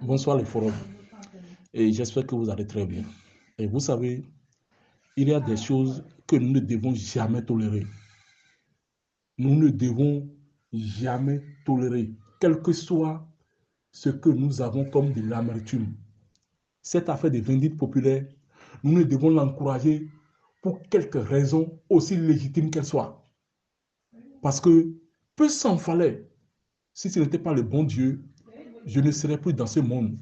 Bonsoir les forums. Et j'espère que vous allez très bien. Et vous savez, il y a des choses que nous ne devons jamais tolérer. Nous ne devons jamais tolérer, quel que soit ce que nous avons comme de l'amertume. Cette affaire des vindictes populaires, nous ne devons l'encourager pour quelques raisons aussi légitimes qu'elles soient. Parce que peu s'en fallait. Si ce n'était pas le bon Dieu, je ne serais plus dans ce monde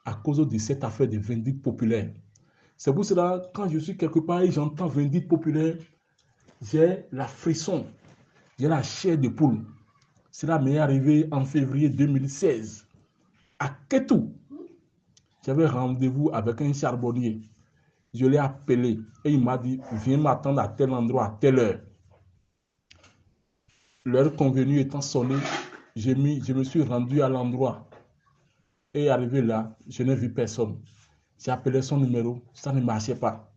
à cause de cette affaire des vindictes populaires. C'est pour cela, quand je suis quelque part et j'entends vindicte populaire, j'ai la frisson, j'ai la chair de poule. Cela m'est arrivé en février 2016 à Ketou. J'avais rendez-vous avec un charbonnier. Je l'ai appelé et il m'a dit, viens m'attendre à tel endroit, à telle heure. L'heure convenue étant sonnée, je me suis rendu à l'endroit. Et arrivé là, je n'ai vu personne. J'ai appelé son numéro, ça ne marchait pas.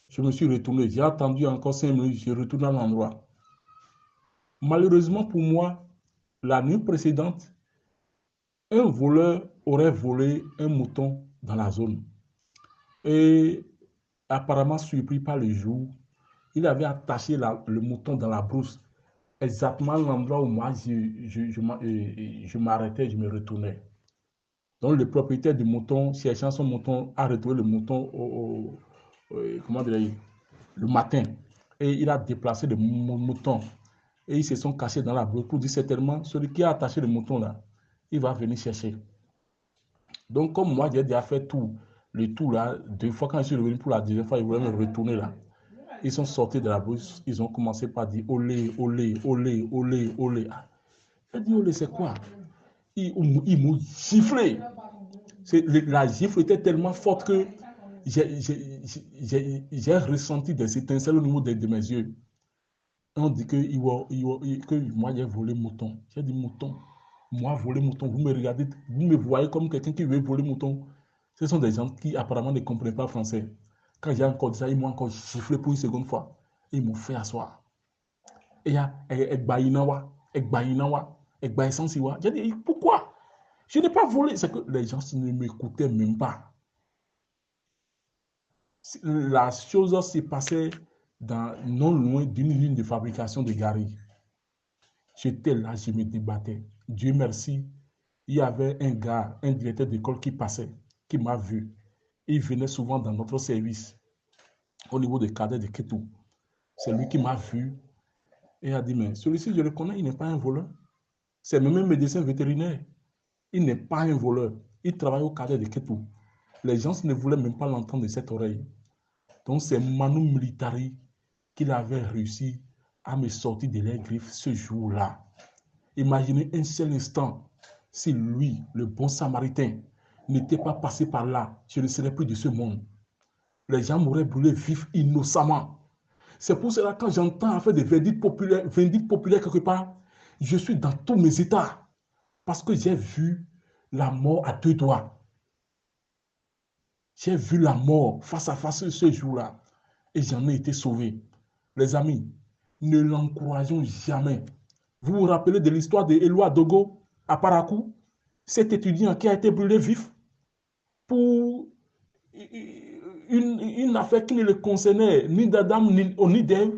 Je me suis retourné, j'ai attendu encore 5 minutes, je retourne à l'endroit. Malheureusement pour moi, la nuit précédente, un voleur aurait volé un mouton dans la zone. Et apparemment surpris par le jour, il avait attaché le mouton dans la brousse, exactement l'endroit où moi je m'arrêtais, je me retournais. Donc le propriétaire du mouton, cherchant son mouton, a retrouvé le mouton comment dire, le matin. Et il a déplacé le mouton. Et ils se sont cachés dans la brousse pour dire certainement, celui qui a attaché le mouton là, il va venir chercher. Donc comme moi j'ai déjà fait tout, le tout là, 2 fois quand je suis revenu pour la deuxième fois, ils voulaient me retourner là. Ils sont sortis de la brousse, ils ont commencé par dire olé, olé, olé, olé, olé. J'ai dit olé, c'est quoi? Ils m'ont giflé. La gifle était tellement forte que j'ai ressenti des étincelles au niveau de mes yeux. On dit que moi j'ai volé mouton. J'ai dit mouton. Moi voler mouton. Vous me regardez, vous me voyez comme quelqu'un qui veut voler mouton. Ce sont des gens qui apparemment ne comprennent pas français. Quand j'ai encore dit ça, ils m'ont encore giflé pour une seconde fois. Et ils m'ont fait asseoir. Et il y a Egbaïnawa, Egbaïnawa, Egbaïsansiwa. J'ai dit pourquoi? Je n'ai pas volé. C'est que les gens ne m'écoutaient même pas. La chose s'est passée non loin d'une ligne de fabrication de Gary. J'étais là, je me débattais. Dieu merci, il y avait un gars, un directeur d'école qui passait, qui m'a vu. Il venait souvent dans notre service au niveau des cadets de Ketou. C'est lui qui m'a vu et a dit, mais celui-ci, je le connais, il n'est pas un voleur. C'est même un médecin vétérinaire. Il n'est pas un voleur. Il travaille au cadet de Ketou. Les gens ne voulaient même pas l'entendre de cette oreille. Donc c'est Manu Militari qu'il avait réussi à me sortir de leurs griffes ce jour-là. Imaginez un seul instant, si lui, le bon samaritain, n'était pas passé par là, je ne serais plus de ce monde. Les gens m'auraient brûlé vif innocemment. C'est pour cela que quand j'entends faire des verdicts populaires quelque part, je suis dans tous mes états. Parce que j'ai vu la mort à 2 doigts. J'ai vu la mort face à face ce jour-là. Et j'en ai été sauvé. Les amis, ne l'encourageons jamais. Vous vous rappelez de l'histoire d'Eloi Dogo à Parakou? Cet étudiant qui a été brûlé vif pour une affaire qui ne le concernait ni d'Adam ni d'Ève.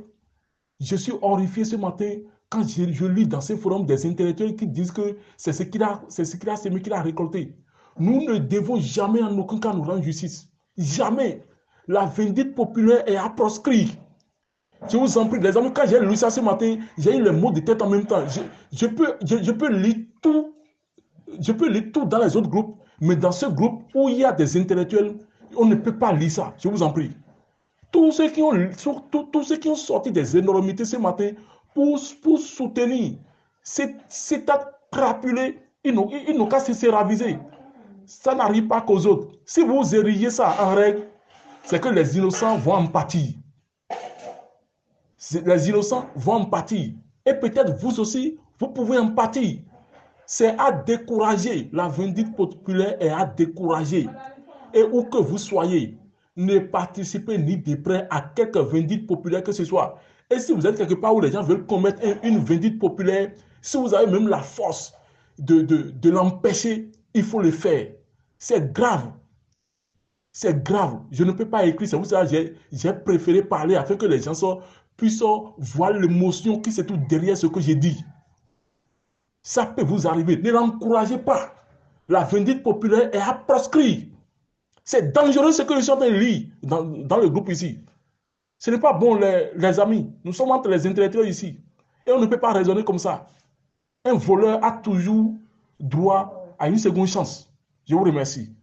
Je suis horrifié ce matin quand je lis dans ces forums des intellectuels qui disent que c'est ce qu'il a semé qu'il a récolté. Nous ne devons jamais en aucun cas nous rendre justice. Jamais. La vindicte populaire est à proscrire. Je vous en prie, les amis, quand j'ai lu ça ce matin, j'ai eu les mots de tête en même temps. Je peux lire tout, je peux lire tout dans les autres groupes, mais dans ce groupe où il y a des intellectuels, on ne peut pas lire ça. Je vous en prie. Tous ceux qui ont sorti des énormités ce matin pour soutenir cet acte crapulé, ils n'ont qu'à se raviser. Ça n'arrive pas qu'aux autres. Si vous érigez ça en règle, c'est que les innocents vont en pâtir. Les innocents vont en pâtir. Et peut-être vous aussi, vous pouvez en pâtir. C'est à décourager. La vindicte populaire est à décourager. Et où que vous soyez, ne participez ni de près à quelque vindicte populaire que ce soit. Et si vous êtes quelque part où les gens veulent commettre une vindicte populaire, si vous avez même la force de l'empêcher, Il faut le faire. C'est grave. C'est grave. Je ne peux pas écrire. C'est pour ça que j'ai préféré parler afin que les gens puissent voir l'émotion qui se trouve derrière ce que j'ai dit. Ça peut vous arriver. Ne l'encouragez pas. La vindicte populaire est à proscrire. C'est dangereux ce que je suis en train de lire dans le groupe ici. Ce n'est pas bon, les amis. Nous sommes entre les intellectuels ici. Et on ne peut pas raisonner comme ça. Un voleur a toujours droit à une seconde chance. Je vous remercie.